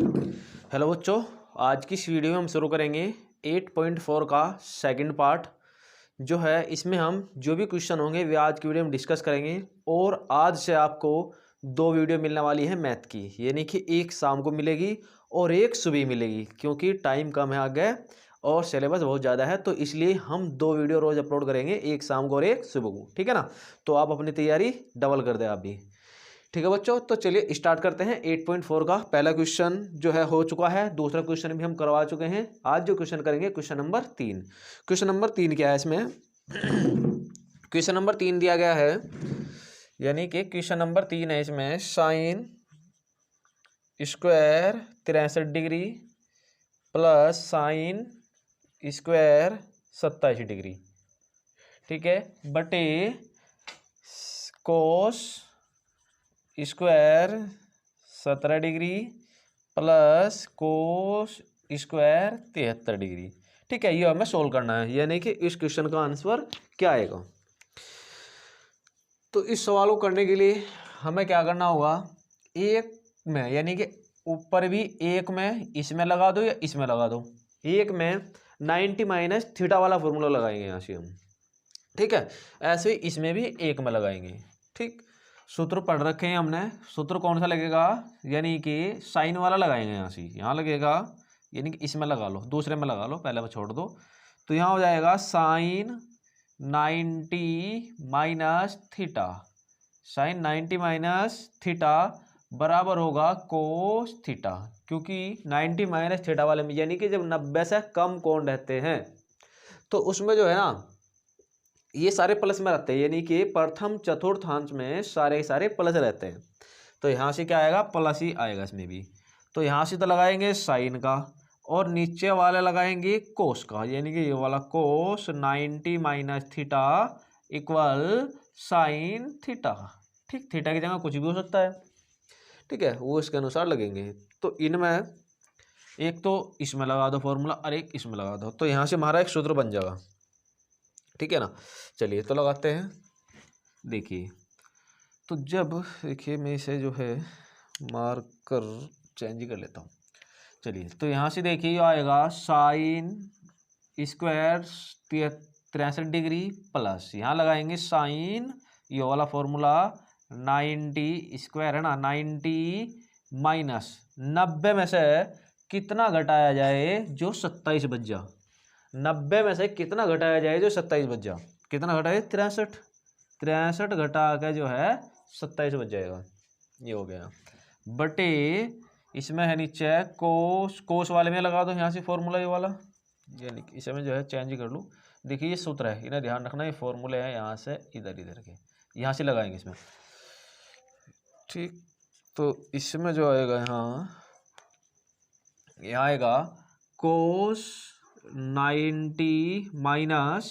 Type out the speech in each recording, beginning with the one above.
Hello बच्चों, आज की इस वीडियो में हम शुरू करेंगे 8.4 का सेकंड पार्ट जो है। इसमें हम जो भी क्वेश्चन होंगे वे आज की वीडियो में डिस्कस करेंगे। और आज से आपको दो वीडियो मिलने वाली है मैथ की, यानी कि एक शाम को मिलेगी और एक सुबह मिलेगी, क्योंकि टाइम कम है आगे और सिलेबस बहुत ज़्यादा है, तो इसलिए हम दो वीडियो रोज़ अपलोड करेंगे, एक शाम को और एक सुबह को। ठीक है ना? तो आप अपनी तैयारी डबल कर दें आप भी। ठीक है बच्चों, तो चलिए स्टार्ट करते हैं। 8.4 का पहला क्वेश्चन जो है हो चुका है, दूसरा क्वेश्चन भी हम करवा चुके हैं। आज जो क्वेश्चन करेंगे क्वेश्चन नंबर 3। क्वेश्चन नंबर 3 क्या है इसमें? क्वेश्चन नंबर 3 दिया गया है, यानी कि क्वेश्चन नंबर 3 है इसमें sine square 63 degree plus sine square 27 degree, ठीक है, बटे cos square 17 degree plus cos square 73 degree. ठीक है, ये हमें सोल्व करना है, यानी कि इस क्वेश्चन का आंसर क्या आएगा। तो इस सवाल को करने के लिए हमें क्या करना होगा, एक में यानी कि ऊपर भी एक में इसमें लगा दो या इसमें लगा दो, एक में 90 माइनस थीटा वाला फॉर्मूला लगाएंगे यहाँ से हम। ठीक है, ऐसे ही इसमें भी एक में लगाएंगे। ठीक, सूत्र पढ़ रखे हैं हमने। सूत्र कौन सा लगेगा, यानी कि साइन वाला लगाएंगे यहाँ से, यहाँ लगेगा, यानी कि इसमें लगा लो, दूसरे में लगा लो, पहले में छोड़ दो। तो यहाँ हो जाएगा sine 90 minus theta, sine 90 minus theta बराबर होगा कोस थीटा, क्योंकि 90 माइनस थीटा वाले में यानी कि जब 90 से कम कोण रहते हैं तो उसमें जो है ना ये सारे प्लस में रहते हैं, यानी कि प्रथम चतुर्थांश में सारे सारे प्लस रहते हैं। तो यहाँ से क्या आएगा, प्लस ही आएगा इसमें भी। तो यहाँ से तो लगाएंगे साइन का और नीचे वाले लगाएंगे कोस का, यानी कि ये वाला कोस 90 minus theta equal sine theta. ठीक, थीटा की जगह कुछ भी हो सकता है। ठीक है, वो इसके अनुसार लगेंगे। तो इनमें एक तो इसमें लगा दो फॉर्मूला और एक इसमें लगा दो, तो यहाँ से हमारा एक सूत्र बन जाएगा। ठीक है ना? चलिए तो लगाते हैं। देखिए, तो जब देखिए मैं इसे जो है मार्कर चेंज कर लेता हूँ। चलिए, तो यहाँ से देखिए आएगा साइन स्क्वायर 63 डिग्री प्लस यहाँ लगाएंगे साइन, ये वाला फॉर्मूला 90 स्क्वायर है ना, 90 माइनस 90 में से कितना घटाया जाए जो 27 बच जा, 90 में से कितना घटाया जाए जो 27 बच जा, कितना घटाए 63, 63 घटा के जो है 27 बच जाएगा। ये हो गया, बटे इसमें है नीचे कोस, कोस वाले में लगा दो यहाँ से फॉर्मूला ये वाला, यानी कि इसमें जो है चेंज कर लूँ। देखिए ये सूत्र है, इन्हें ध्यान रखना, ये फॉर्मूले हैं यहाँ से इधर इधर के, यहाँ से लगाएंगे इसमें। ठीक, तो इसमें जो आएगा यहाँ आएगा कोस 90 माइनस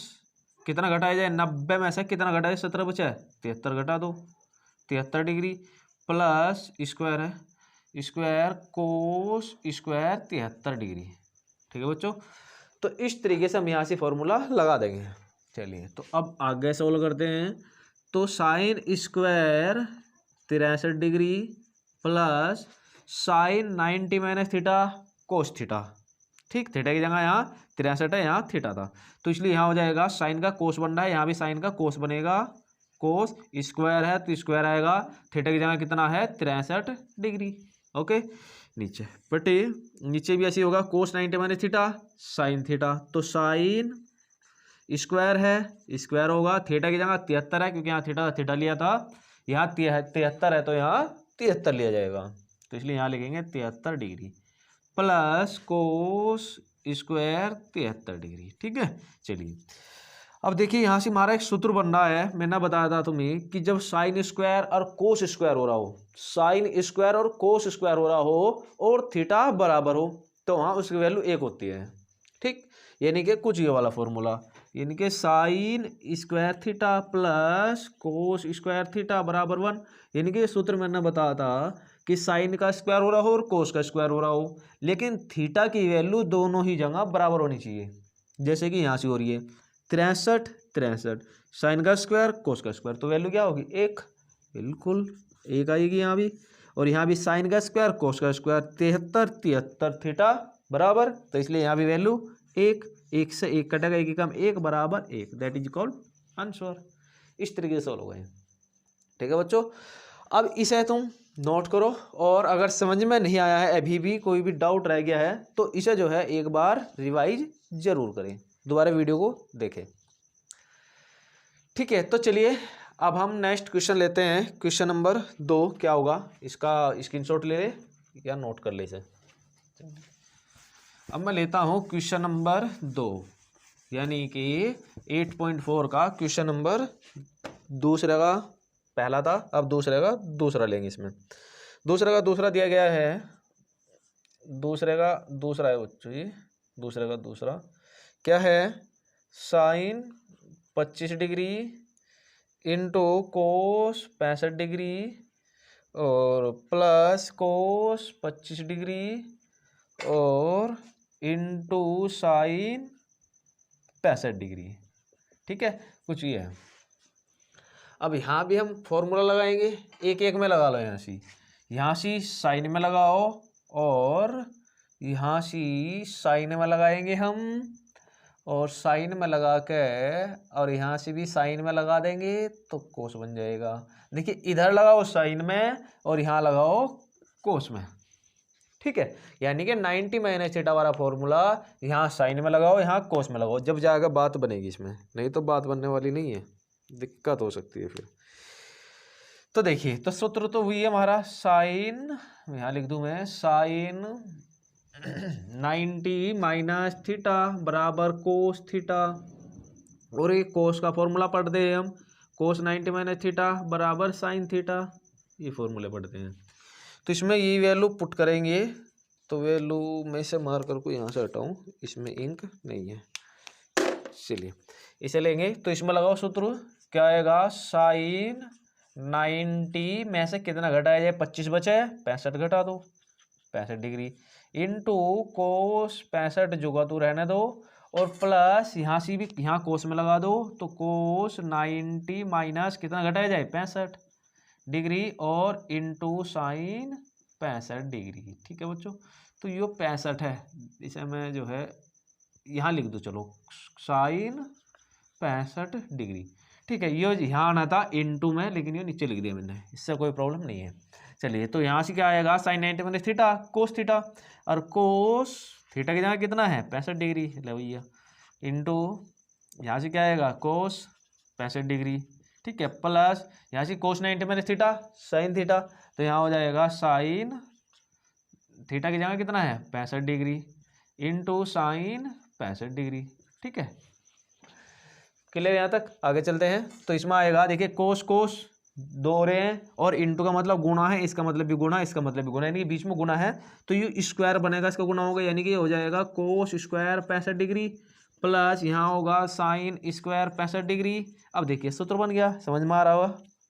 कितना घटाया जाए, 90 में से कितना घटाया, 17 बचा है, 73 घटा दो, 73 डिग्री प्लस स्क्वायर है, स्क्वायर कोस स्क्वायर 73 डिग्री। ठीक है बच्चों, तो इस तरीके से हम यहाँ से फॉर्मूला लगा देंगे। चलिए, तो अब आगे सोल्व करते हैं। तो sine square 63 degree plus sign 90 minus theta cos theta. ठीक, थीटा की जगह यहाँ 63 है, यहाँ थीटा था, तो इसलिए यहाँ हो जाएगा साइन का कोस बन रहा है, यहाँ भी साइन का कोस बनेगा, कोस स्क्वायर है तो स्क्वायर आएगा, थीटा की जगह कितना है 63 डिग्री। ओके, नीचे बटे नीचे भी ऐसी होगा कोस 90 माइनस थीटा साइन थीटा, तो साइन स्क्वायर है, स्क्वायर होगा, थीटा की जगह 73 है, क्योंकि यहाँ थीटा थीटा लिया था, यहाँ 73 है तो यहाँ 73 लिया जाएगा, तो इसलिए यहाँ लिखेंगे 73 degree plus cos square 73 degree. ठीक है, चलिए अब देखिए यहाँ से हमारा एक सूत्र बन रहा है, मैंने बताया था तुम्हें कि जब साइन स्क्वायर और कोस स्क्वायर हो रहा हो, साइन स्क्वायर और कोस स्क्वायर हो रहा हो और थीटा बराबर हो, तो वहाँ उसकी वैल्यू 1 होती है। ठीक, यानी कि कुछ ये वाला फॉर्मूला, यानी कि sign square theta plus cos square theta बराबर 1, यानी कि सूत्र मैंने बताया था कि साइन का स्क्वायर हो रहा हो और कोस का स्क्वायर हो रहा हो, लेकिन थीटा की वैल्यू दोनों ही जगह बराबर होनी चाहिए, जैसे कि यहाँ से हो रही है 63 63, साइन का स्क्वायर कोस का स्क्वायर, तो वैल्यू क्या होगी 1, बिल्कुल 1 आएगी यहाँ भी। और यहाँ भी साइन का स्क्वायर कोस का स्क्वायर, 73 73 थीटा बराबर, तो इसलिए यहाँ भी वैल्यू 1, 1 से 1 कटेगा, 1 कम 1 बराबर 1, दैट इज कॉल्ड आंसर। इस तरीके से सॉल्व हो गए। ठीक है बच्चों, अब इसे तुम नोट करो, और अगर समझ में नहीं आया है, अभी भी कोई भी डाउट रह गया है, तो इसे जो है एक बार रिवाइज जरूर करें, दोबारा वीडियो को देखें। ठीक है, तो चलिए अब हम नेक्स्ट क्वेश्चन लेते हैं। क्वेश्चन नंबर 2 क्या होगा, इसका स्क्रीनशॉट ले या नोट कर ले इसे। अब मैं लेता हूँ क्वेश्चन नंबर 2, यानी कि 8.4 का क्वेश्चन नंबर दूसरे का पहला था, अब दूसरे का दूसरा लेंगे। इसमें दूसरे का दूसरा दिया गया है, दूसरे का दूसरा है बच्चों जी, दूसरे का दूसरा क्या है, sine 25 degree into cos 65 degree और प्लस कोस 25 डिग्री और इंटू साइन 65 डिग्री। ठीक है, कुछ ये है। अब यहाँ भी हम फॉर्मूला लगाएंगे, एक एक में लगा लो। यहाँ सी साइन में लगाओ और यहाँ सी साइन में लगाएंगे हम, और साइन में लगा के और यहाँ से भी साइन में लगा देंगे तो कोस बन जाएगा। देखिए इधर लगाओ साइन में और यहाँ लगाओ कोस में। ठीक है, यानी कि 90 माइनस थीटा वाला फॉर्मूला यहाँ साइन में लगाओ, यहाँ कोस में लगाओ, जब जाएगा बात बनेगी इसमें, नहीं तो बात बनने वाली नहीं है, दिक्कत हो सकती है फिर। तो देखिए, तो सूत्र तो हुई है हमारा साइन, यहाँ लिख दूं मैं, साइन 90 माइनस थीटा बराबर कोस थीटा, और ये कोस का फॉर्मूला पढ़ते हैं हम, कोस 90 माइनस थीटा बराबर साइन थीटा, ये फॉर्मूले पढ़ते हैं। तो इसमें ये वैल्यू पुट करेंगे, तो वैल्यू मैं से मार्कर को यहाँ से हटाऊँ, इसमें इंक नहीं है, चलिए इसे लेंगे। तो इसमें लगाओ सूत्र, क्या आएगा, साइन 90 में से कितना घटाया जाए, 25 बचे, 65 घटा दो, 65 डिग्री इंटू कोस 65 जुगा तू रहने दो, और प्लस यहाँ से भी यहाँ कोस में लगा दो, तो कोस 90 माइनस कितना घटाया जाए, 65 डिग्री और इंटू साइन 65 डिग्री। ठीक है बच्चों, तो ये 65 है, इसे मैं जो है यहाँ लिख दूँ, चलो साइन 65 डिग्री। ठीक है, ये यहाँ आना था इंटू में, लेकिन ये नीचे लिख दिया मैंने, इससे कोई प्रॉब्लम नहीं है। चलिए, तो यहाँ से क्या आएगा, sine 90 minus theta cos theta, और कोस थीटा की जगह कितना है, 65 डिग्री ले भैया, इंटू यहाँ से क्या आएगा, कोस 65 डिग्री। ठीक है, प्लस यहाँ से कोस 90 माइनस थीटा साइन थीटा, तो यहाँ हो जाएगा साइन थीटा की जगह कितना है, 65 डिग्री इंटू साइन 65 डिग्री। ठीक है, क्लियर यहाँ तक, आगे चलते हैं। तो इसमें आएगा, देखिए कोस कोस दो हो रहे हैं, और इंटू का मतलब गुणा है, इसका मतलब भी गुणा, इसका मतलब भी गुणा, यानी कि बीच में गुणा है, तो ये स्क्वायर बनेगा, इसका गुणा होगा, यानी कि हो जाएगा कोस स्क्वायर 65 डिग्री प्लस यहाँ होगा साइन स्क्वायर 65 डिग्री। अब देखिए सूत्र बन गया, समझ में आ रहा होगा,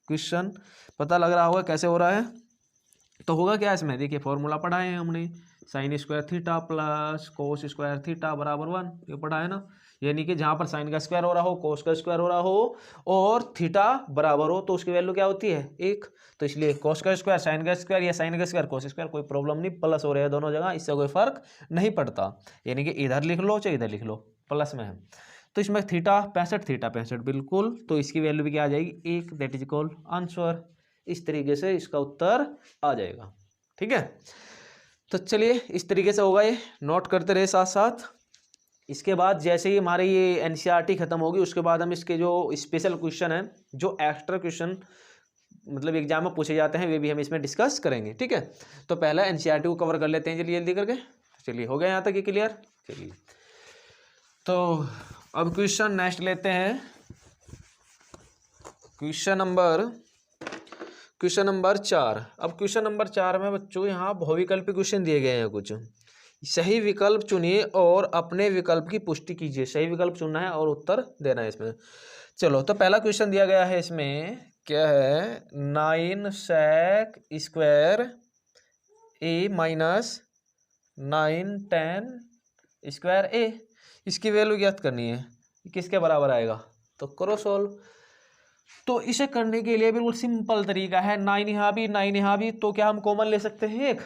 क्वेश्चन पता लग रहा होगा कैसे हो रहा है। तो होगा क्या इसमें, देखिए फॉर्मूला पढ़ा है हमने, sign square theta plus cos square theta बराबर 1, ये पढ़ा है ना, यानी कि जहाँ पर साइन का स्क्वायर हो रहा हो, कोस का स्क्वायर हो रहा हो और थीटा बराबर हो, तो उसकी वैल्यू क्या होती है, 1। तो इसलिए कोस का स्क्वायर साइन का स्क्वायर या साइन का स्क्वायर कोस स्क्वायर कोई प्रॉब्लम नहीं, प्लस हो रहे हैं दोनों जगह, इससे कोई फर्क नहीं पड़ता, यानी कि इधर लिख लो चाहे इधर लिख लो, प्लस में है। तो इसमें थीटा 65 थीटा 65 बिल्कुल, तो इसकी वैल्यू भी क्या आ जाएगी, 1, दैट इज इक्वल आंसर। इस तरीके से इसका उत्तर आ जाएगा। ठीक है, तो चलिए इस तरीके से होगा, ये नोट करते रहे साथ साथ। इसके बाद जैसे ही हमारे ये एनसीईआरटी खत्म होगी, उसके बाद हम इसके जो स्पेशल क्वेश्चन हैं, जो एक्स्ट्रा क्वेश्चन मतलब एग्जाम में पूछे जाते हैं, वे भी हम इसमें डिस्कस करेंगे। ठीक है, तो पहला एनसीईआरटी को कवर कर लेते हैं जल्दी जल्दी करके। चलिए, हो गया यहाँ तक ये क्लियर। चलिए, तो अब क्वेश्चन नेक्स्ट लेते हैं, क्वेश्चन नंबर 4। अब क्वेश्चन नंबर 4 में बच्चों यहाँ बहुविकल्पी क्वेश्चन दिए गए हैं कुछ, सही विकल्प चुनिए और अपने विकल्प की पुष्टि कीजिए। सही विकल्प चुनना है और उत्तर देना है इसमें। चलो, तो पहला क्वेश्चन दिया गया है, इसमें क्या है, 9 sec स्क्वायर ए माइनस 9 tan स्क्वायर ए, इसकी वैल्यू ज्ञात करनी है, किसके बराबर आएगा, तो करो सोल्व। तो इसे करने के लिए बिल्कुल सिंपल तरीका है, 9 यहाँ भी 9 यहाँ भी, तो क्या हम कॉमन ले सकते हैं एक,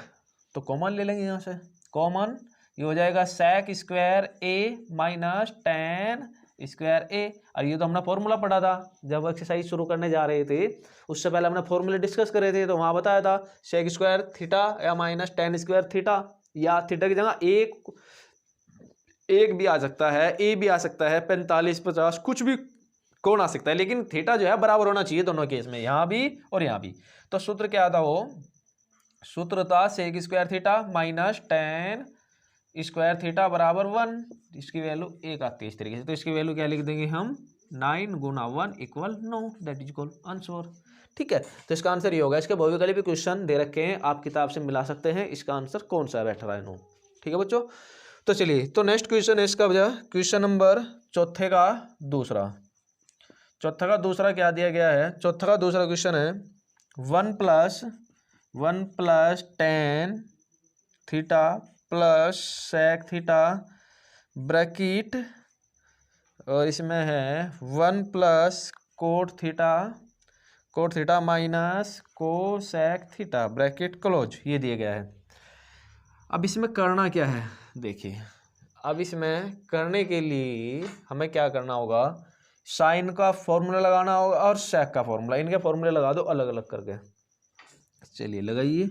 तो कॉमन ले लेंगे यहाँ से। कॉमन ये हो जाएगा सेक स्क्वायर ए माइनस टेन स्क्वायर ए। और ये तो हमने फॉर्मूला पढ़ा था जब एक्सरसाइज शुरू करने जा रहे थे, उससे पहले हमने फॉर्मूले डिस्कस करे थे, तो वहाँ बताया था सेक स्क्वायर थीटा या माइनस टेन स्क्वायर थीटा, या थीटा की जगह एक भी आ सकता है, ए भी आ सकता है, 45 50 कुछ भी कौन आ सकता है, लेकिन थीटा जो है बराबर होना चाहिए दोनों केस में, यहाँ भी और यहाँ भी। तो सूत्र क्या था, वो सूत्र था sec square theta minus tan square theta बराबर 1, इसकी वैल्यू 1 आती है इस तरीके से। तो इसकी वैल्यू क्या लिख देंगे हम, 9 गुना 1 equal 9, that is equal answer. ठीक है, तो इसका आंसर ये होगा। इसके बहुत वाले भी क्वेश्चन दे रखे हैं, आप किताब से मिला सकते हैं, इसका आंसर कौन सा बैठ रहा है, नो। ठीक है बच्चों, तो चलिए, तो नेक्स्ट क्वेश्चन है इसका वजह क्वेश्चन नंबर चौथे का दूसरा। चौथा का दूसरा क्या दिया गया है, चौथा का दूसरा क्वेश्चन है 1 plus tan theta plus sec theta bracket, और इसमें है 1 plus cot theta minus cosec theta bracket close, ये दिया गया है। अब इसमें करना क्या है, देखिए, अब इसमें करने के लिए हमें क्या करना होगा, साइन का फॉर्मूला लगाना होगा और सेक का फॉर्मूला, इनके फॉर्मूले लगा दो अलग अलग करके। चलिए लगाइए,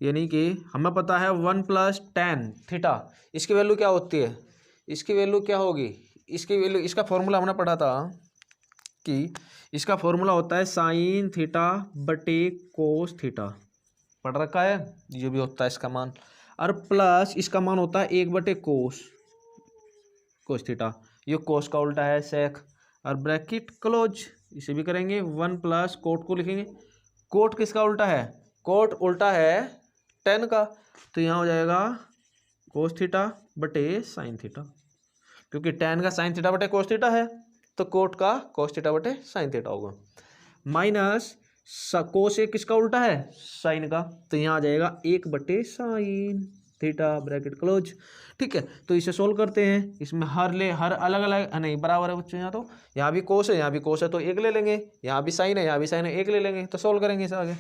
यानी कि हमें पता है 1 प्लस टेन थीटा, इसकी वैल्यू क्या होती है, इसकी वैल्यू क्या होगी, इसकी वैल्यू, इसका फॉर्मूला हमने पढ़ा था कि इसका फॉर्मूला होता है साइन थीटा बटे कोस थीटा, पढ़ रखा है, जो भी होता है इसका मान, और प्लस इसका मान होता है 1 बटे कोस थीटा, ये कोस का उल्टा है सेक, और ब्रैकेट क्लोज, इसे भी करेंगे 1 प्लस कोट को लिखेंगे, कोट किसका उल्टा है, कोट उल्टा है टेन का, तो यहाँ हो जाएगा कोस थीटा बटे साइन थीटा, क्योंकि टेन का साइन थीटा बटे कोस थीटा है, तो कोट का कोस थीटा बटे साइन थीटा होगा, माइनस कोस एक किसका उल्टा है, साइन का, तो यहाँ आ जाएगा 1 बटे साइन थीटा ब्रैकेट क्लोज। ठीक है, तो इसे सोल्व करते हैं, इसमें हर अलग अलग नहीं बराबर है बच्चों, यहाँ तो यहाँ भी कोस है यहाँ भी कोस है, तो 1 ले लेंगे, यहाँ भी साइन है यहाँ भी साइन है, 1 ले लेंगे, तो सोल्व करेंगे इसे आगे।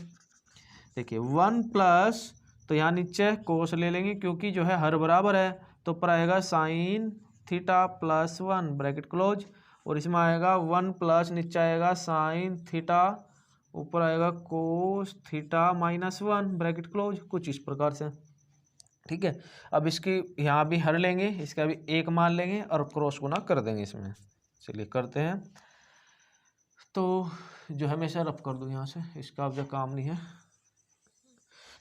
देखिए 1 प्लस, तो यहाँ नीचे कोस ले लेंगे क्योंकि जो है हर बराबर है, तो ऊपर आएगा sine theta plus 1 bracket close, और इसमें आएगा 1 प्लस नीचे आएगा साइन थीटा, ऊपर आएगा cos theta minus 1 bracket close, कुछ इस प्रकार से। ठीक है, अब इसकी यहाँ भी हर लेंगे, इसका भी 1 मान लेंगे और क्रॉस गुना कर देंगे इसमें। चलिए करते हैं, तो जो हमेशा रफ कर दूँ यहाँ से, इसका अब जो काम नहीं है।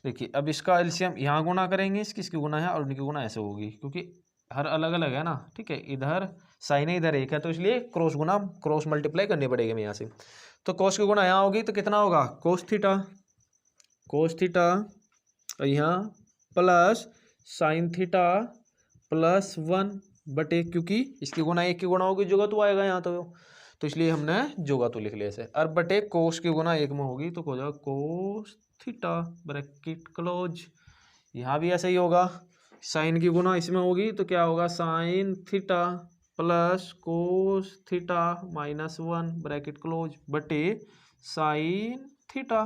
देखिए अब इसका एलसीएम यहाँ गुना करेंगे, इसकी गुना है और उनकी गुना ऐसे होगी, क्योंकि हर अलग अलग है ना। ठीक है, इधर साइन है इधर 1 है, तो इसलिए क्रॉस मल्टीप्लाई करनी पड़ेगी हमें यहाँ से। तो कोस की गुना यहाँ होगी तो कितना होगा, कोस थीटा और यहाँ प्लस साइन थीटा प्लस 1 बटे, क्योंकि इसकी गुना 1 की गुना होगी जोगा तो आएगा यहाँ, तो इसलिए हमने जोगा तो लिख लिया इसे, और बटे कोस की गुना 1 में होगी तो हो जाएगा कोस थीटा ब्रैकेट क्लोज। यहाँ भी ऐसा ही होगा, साइन की गुना इसमें होगी तो क्या होगा, sine theta plus cos theta minus 1 bracket close बटे साइन थीटा,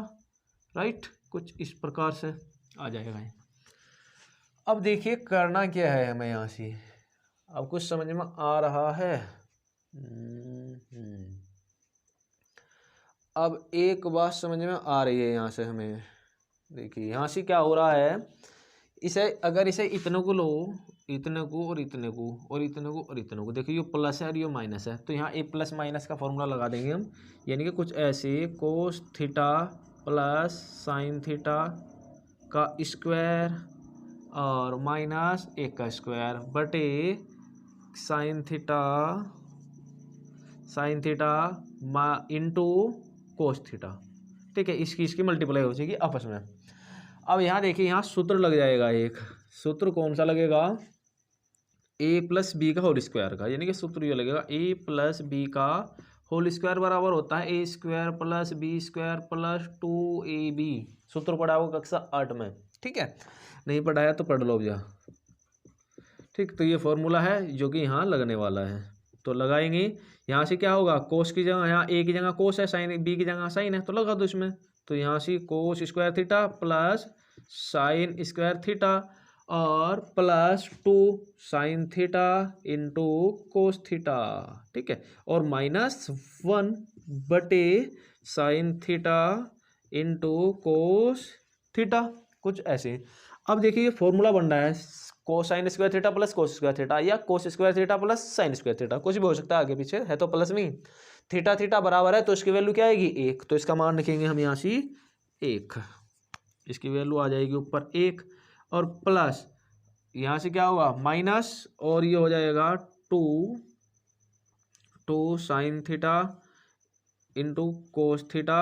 राइट, कुछ इस प्रकार से आ जाएगा। अब देखिए करना क्या है हमें यहाँ से, अब कुछ समझ में आ रहा है। अब एक बात समझ में आ रही है यहाँ से हमें, देखिए यहाँ से क्या हो रहा है, इसे अगर इसे इतने को लो, इतने को और इतने को और इतने को और इतने को, देखिए ये प्लस है और ये माइनस है, तो यहाँ ए प्लस माइनस का फॉर्मूला लगा देंगे हम, यानी कि कुछ ऐसे cos theta plus sine theta का स्क्वायर और माइनस 1 का स्क्वायर बटे sine theta into cos theta. ठीक है, इसकी मल्टीप्लाई हो जाएगी आपस में। अब यहाँ देखिए, यहाँ सूत्र लग जाएगा, एक सूत्र कौन सा लगेगा, ए प्लस बी का होल स्क्वायर का, यानी कि सूत्र ये लगेगा ए प्लस बी का होल स्क्वायर बराबर होता है a square plus b square plus 2ab। सूत्र पढ़ा होगा कक्षा 8 में। ठीक है, नहीं पढ़ाया तो पढ़ लो भैया। ठीक, तो ये फॉर्मूला है जो कि यहाँ लगने वाला है। तो लगाएंगे। यहाँ से क्या होगा, कोस की जगह यहाँ ए की जगह कोस है, साइन बी की जगह साइन है, तो लगा दो इसमें। तो यहाँ से cos square theta plus sine square theta और plus 2 sine theta into cos theta, ठीक है, और -1 बटे sine theta into cos theta, कुछ ऐसे। अब देखिए ये फॉर्मूला बन रहा है cosine square theta plus cos square theta, या cos square theta plus sine square theta, कुछ भी हो सकता है, आगे पीछे है तो प्लस में। थीटा थीटा बराबर है तो इसकी वैल्यू क्या आएगी 1, तो इसका मान लिखेंगे हम यहाँ से 1, इसकी वैल्यू आ जाएगी ऊपर 1, और प्लस यहाँ से क्या होगा माइनस, और ये हो जाएगा 2 sine theta into cos theta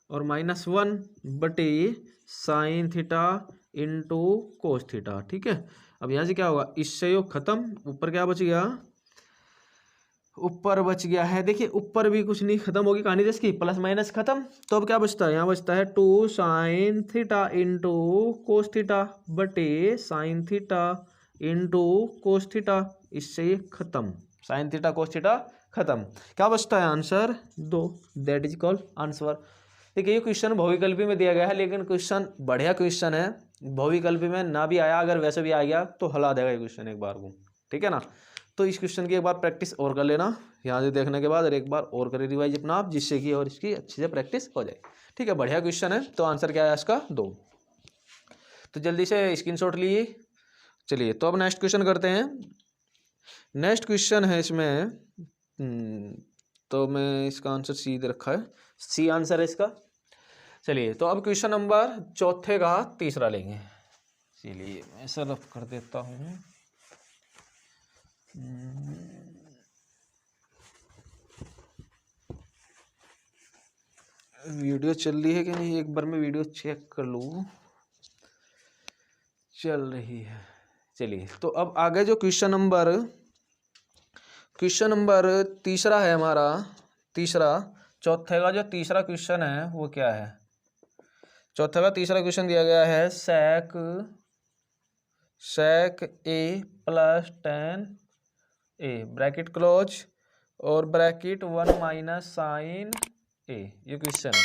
और -1 बटे sine theta into cos theta, ठीक है। अब यहाँ से क्या होगा, इससे यो खत्म, ऊपर क्या बच गया, ऊपर बच गया है, देखिए ऊपर भी कुछ नहीं, खत्म होगी कहानी इसकी, प्लस माइनस खत्म। तो अब क्या बचता है, यहाँ बचता है 2 sine theta into cos theta बटे sine theta into cos theta, इससे ये खत्म, साइन थीटा कोस थीटा खत्म। क्या बचता है answer 2, that is called answer. देखिए ये क्वेश्चन बहुविकल्पी में दिया गया है, लेकिन क्वेश्चन बढ़िया क्वेश्चन है, बहुविकल्पी में ना भी आया, अगर वैसे भी आ गया तो हला देगा ये क्वेश्चन एक बार को, ठीक है ना। तो इस क्वेश्चन की एक बार प्रैक्टिस और कर लेना यहाँ से देखने के बाद, और एक बार और करें रिवाइज अपना आप, जिससे कि और इसकी अच्छी से प्रैक्टिस हो जाए, ठीक है। बढ़िया क्वेश्चन है, तो आंसर क्या है इसका 2। तो जल्दी से स्क्रीनशॉट लिए। चलिए तो अब नेक्स्ट क्वेश्चन करते हैं। नेक्स्ट क्वेश्चन है इसमें तो मैं इसका आंसर सी दे रखा है, सी आंसर है इसका। चलिए तो अब क्वेश्चन नंबर 4 का तीसरा लेंगे। चलिए मैं सॉल्व कर देता हूँ। वीडियो चल रही है कि नहीं, एक बार मैं वीडियो चेक कर लूँ, चल रही है। चलिए तो अब आगे जो क्वेश्चन नंबर तीसरा है हमारा, तीसरा चौथे का जो तीसरा क्वेश्चन है वो क्या है, चौथे का तीसरा क्वेश्चन दिया गया है sec a plus 10 a bracket close और ब्रैकेट 1 माइनस साइन a, ये क्वेश्चन है,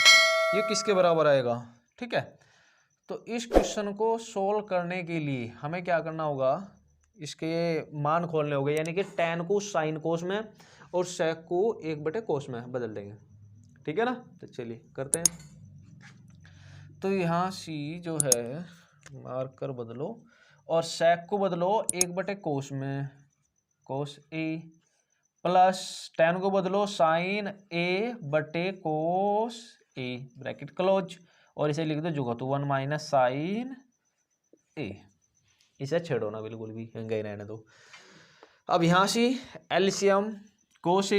ये किसके बराबर आएगा, ठीक है। तो इस क्वेश्चन को सोल्व करने के लिए हमें क्या करना होगा, इसके मान खोलने होंगे, यानी कि tan को साइन कोस में और sec को 1/कोस में बदल देंगे, ठीक है ना। तो चलिए करते हैं। तो यहाँ सी जो है मार्कर बदलो और sec को बदलो 1/कोस में, कोस ए, प्लस tan को बदलो साइन ए बटे कोस ए ब्रैकेट क्लोज, और इसे लिख दो जुगतु 1 माइनस साइन ए, इसे छेड़ो ना बिल्कुल भी, गए रहने दो। अब यहाँ से एलसीएम कोस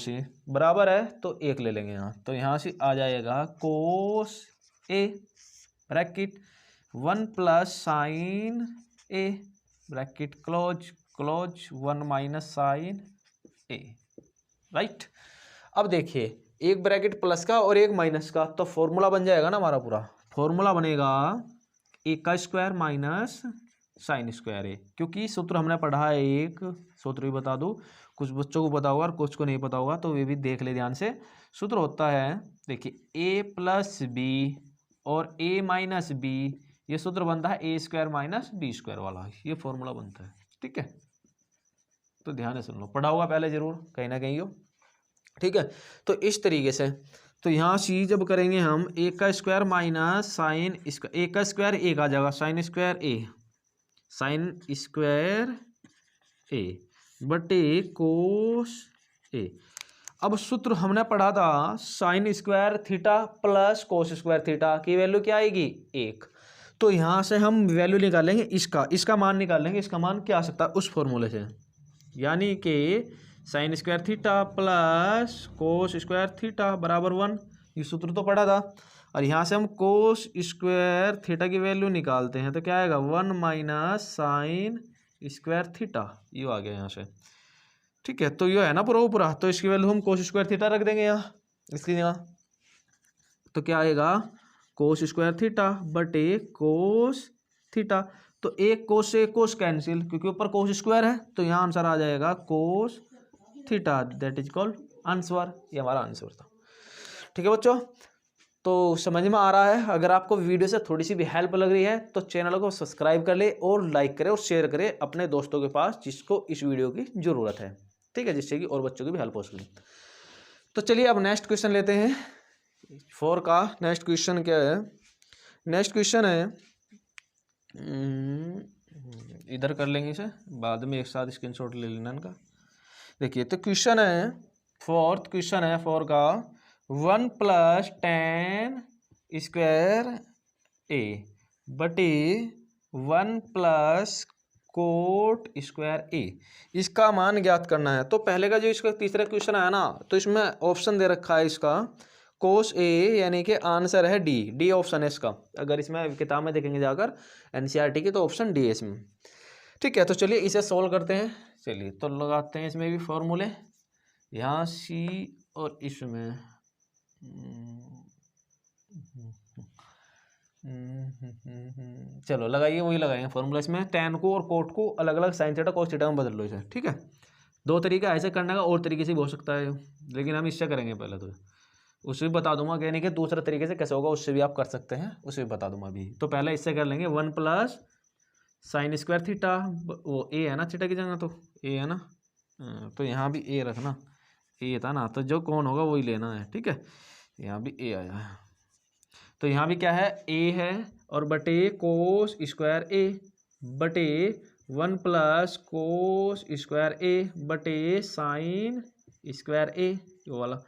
ए बराबर है तो 1 ले लेंगे यहाँ, तो यहाँ से आ जाएगा कोस A bracket 1 plus sign A bracket close 1 minus sign A, right. अब देखिए एक ब्रैकेट प्लस का और एक माइनस का, तो फॉर्मूला बन जाएगा ना हमारा, पूरा फॉर्मूला बनेगा ए का स्क्वायर माइनस साइन स्क्वायर ए, क्योंकि सूत्र हमने पढ़ा है, एक सूत्र भी बता दूं, कुछ बच्चों को पता होगा और कुछ को नहीं पता होगा, तो वे भी देख ले ध्यान से। सूत्र होता है, देखिए ए प्लस बी और ए माइनस बी, ये सूत्र बनता है a square minus B square वाला, ये फॉर्मूला बनता है, ठीक है। तो ध्यान से सुन लो, पढ़ा होगा पहले जरूर कहीं ना कहीं हो, ठीक है। तो इस तरीके से, तो यहाँ सी जब करेंगे हम ए का स्क्वायर माइनस साइन ए का स्क्वायर एक आ जाएगा, साइन स्क्वायर ए बटे कोस ए। अब सूत्र हमने पढ़ा था sine square theta plus cos square theta की वैल्यू क्या आएगी 1, तो यहाँ से हम वैल्यू निकालेंगे इसका मान निकालेंगे, इसका मान क्या आ सकता है उस फॉर्मूले से, यानी कि sign square theta plus cos square theta बराबर 1, ये सूत्र तो पढ़ा था। और यहाँ से हम कोस स्क्वायर थीटा की वैल्यू निकालते हैं, तो क्या आएगा 1 माइनस साइन स्क्वायर थीटा, ये आ गया यहाँ से, ठीक है। तो ये है ना पूरा, तो इसकी वैल्यू हम कोस स्क्वायर थीटा रख देंगे यहाँ इसकी जगह, तो क्या आएगा कोस स्क्वायर थीटा बटे कोस थीटा, तो एक कोस से कोस कैंसिल, क्योंकि ऊपर कोस स्क्वायर है, तो यहाँ आंसर आ जाएगा cos theta, that is called answer. ये हमारा आंसर था। ठीक है बच्चों, तो समझ में आ रहा है। अगर आपको वीडियो से थोड़ी सी भी हेल्प लग रही है तो चैनल को सब्सक्राइब कर ले और लाइक करें और शेयर करें अपने दोस्तों के पास जिसको इस वीडियो की ज़रूरत है। ठीक है, जिससे कि और बच्चों की भी हेल्प हो सके। तो चलिए अब नेक्स्ट क्वेश्चन लेते हैं। 4 का नेक्स्ट क्वेश्चन क्या है? नेक्स्ट क्वेश्चन है, इधर कर लेंगे इसे, बाद में एक साथ स्क्रीनशॉट ले लेना इनका। देखिए तो क्वेश्चन है, फोर्थ क्वेश्चन है 4 का, 1 + tan स्क्वायर ए बटे 1 + कोट स्क्वायर ए, इसका मान ज्ञात करना है। तो पहले का जो इसका तीसरा क्वेश्चन आया ना, तो इसमें ऑप्शन दे रखा है इसका कोस ए, यानी कि आंसर है डी। डी ऑप्शन है इसका। अगर इसमें किताब में देखेंगे जाकर एनसीईआरटी की, तो ऑप्शन डी है इसमें। ठीक है, तो चलिए इसे सॉल्व करते हैं। चलिए तो लगाते हैं इसमें भी फॉर्मूले, यहाँ सी और इसमें चलो लगाइए, वही लगाएंगे फॉर्मूला। इसमें टैन को और कोट को अलग अलग साइन थीटा कोस थीटा में बदल लो इसे। ठीक है, 2 तरीका ऐसे करने का, और तरीके से भी हो सकता है, लेकिन हम इससे करेंगे पहले। तो उसे भी बता दूंगा, यानी कि दूसरे तरीके से कैसे होगा उससे भी आप कर सकते हैं, उसे भी बता दूंगा अभी। तो पहले इससे कर लेंगे 1 + sin स्क्वायर थीटा, वो ए है ना थीटा की जगह, तो ए है ना, तो यहाँ भी ए रखना, ए था ना, तो जो कौन होगा वही लेना है। ठीक है, यहाँ भी ए आया है, तो यहाँ भी क्या है, ए है, और बटे कोस स्क्वायर ए बटे 1 + कोस स्क्वायर ए बटे साइन स्क्वायर ए, वो वाला।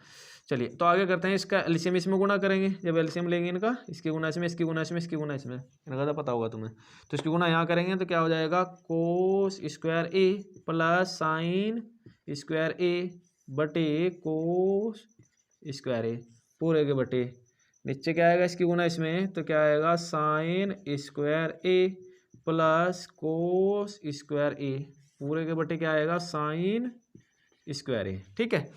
चलिए तो आगे करते हैं, इसका एलसीएम इसमें गुणा करेंगे। जब एलसीएम लेंगे इनका, इसकी गुणा इसमें, इसकी गुणा इसमें, इसकी गुणा इसमें, इनका तो पता होगा तुम्हें। तो इसकी गुणा यहाँ करेंगे तो क्या हो जाएगा, कोस स्क्वायर ए प्लस साइन स्क्वायर ए बटे कोस स्क्वायर ए पूरे के बटे, नीचे क्या आएगा इसकी गुणा इसमें, तो क्या आएगा साइन स्क्वायर ए प्लस कोस स्क्वायर ए पूरे के बटे क्या आएगा, साइन स्क्वायर ए। ठीक है,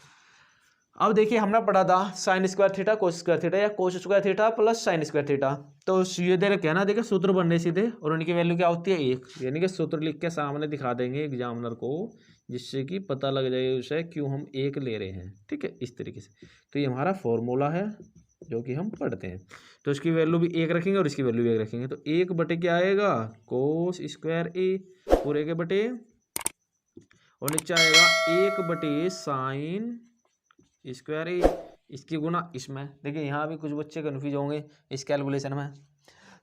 अब देखिए हमने पढ़ा था sine square theta cos square theta, या cos square theta plus sine square theta. तो ये दे रखे है ना, देखिए सूत्र बनने सीधे, और उनकी वैल्यू क्या होती है 1, यानी कि सूत्र लिख के सामने दिखा देंगे एग्जामिनर को, जिससे कि पता लग जाए उसे क्यों हम 1 ले रहे हैं। ठीक है, इस तरीके से। तो ये हमारा फॉर्मूला है जो कि हम पढ़ते हैं, तो इसकी वैल्यू भी 1 रखेंगे और इसकी वैल्यू भी 1 रखेंगे। तो 1 बटे क्या आएगा, कोस स्क्वायर ए पूरे के बटे, और नीचे आएगा 1 बटे साइन स्क्वायर ए, इसकी गुना इसमें। देखिए यहाँ भी कुछ बच्चे कन्फ्यूज होंगे इस कैलकुलेशन में,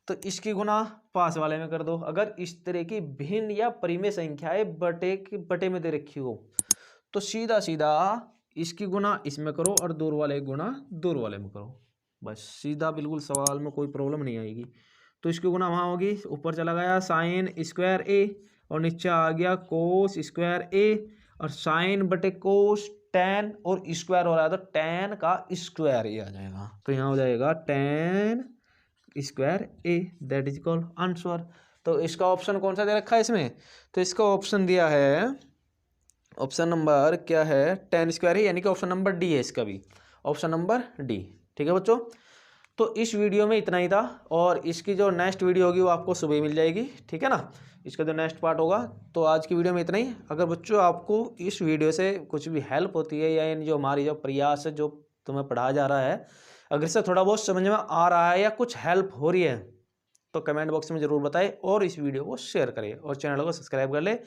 तो इसकी गुना पास वाले में कर दो। अगर इस तरह की भिन्न या परिमेय संख्याएं बटे में दे रखी हो, तो सीधा सीधा इसकी गुना इसमें करो और दूर वाले गुना दूर वाले में करो, बस सीधा, बिल्कुल सवाल में कोई प्रॉब्लम नहीं आएगी। तो इसकी गुना वहाँ होगी, ऊपर चला गया साइन स्क्वायर ए और नीचे आ गया कोस स्क्वायर ए, और साइन बटे कोस टैन, और स्क्वायर हो रहा है तो टैन का स्क्वायर ए आ जाएगा। तो यहाँ हो जाएगा tan square A, that is called answer. तो इसका ऑप्शन कौन सा दे रखा है इसमें, तो इसका ऑप्शन दिया है, ऑप्शन नंबर क्या है, टैन स्क्वायर है, यानी कि ऑप्शन नंबर डी है इसका भी, ऑप्शन नंबर डी। ठीक है बच्चों, तो इस वीडियो में इतना ही था, और इसकी जो नेक्स्ट वीडियो होगी वो आपको सुबह ही मिल जाएगी। ठीक है ना, इसका जो नेक्स्ट पार्ट होगा। तो आज की वीडियो में इतना ही। अगर बच्चों आपको इस वीडियो से कुछ भी हेल्प होती है, या इन जो हमारी जो प्रयास है, जो तुम्हें पढ़ाया जा रहा है, अगर इससे थोड़ा बहुत समझ में आ रहा है या कुछ हेल्प हो रही है, तो कमेंट बॉक्स में ज़रूर बताएं, और इस वीडियो को शेयर करें, और चैनल को सब्सक्राइब कर ले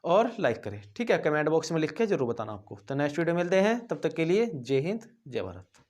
और लाइक करें। ठीक है, कमेंट बॉक्स में लिख के जरूर बताना आपको। तो नेक्स्ट वीडियो मिलते हैं, तब तक के लिए जय हिंद जय भारत।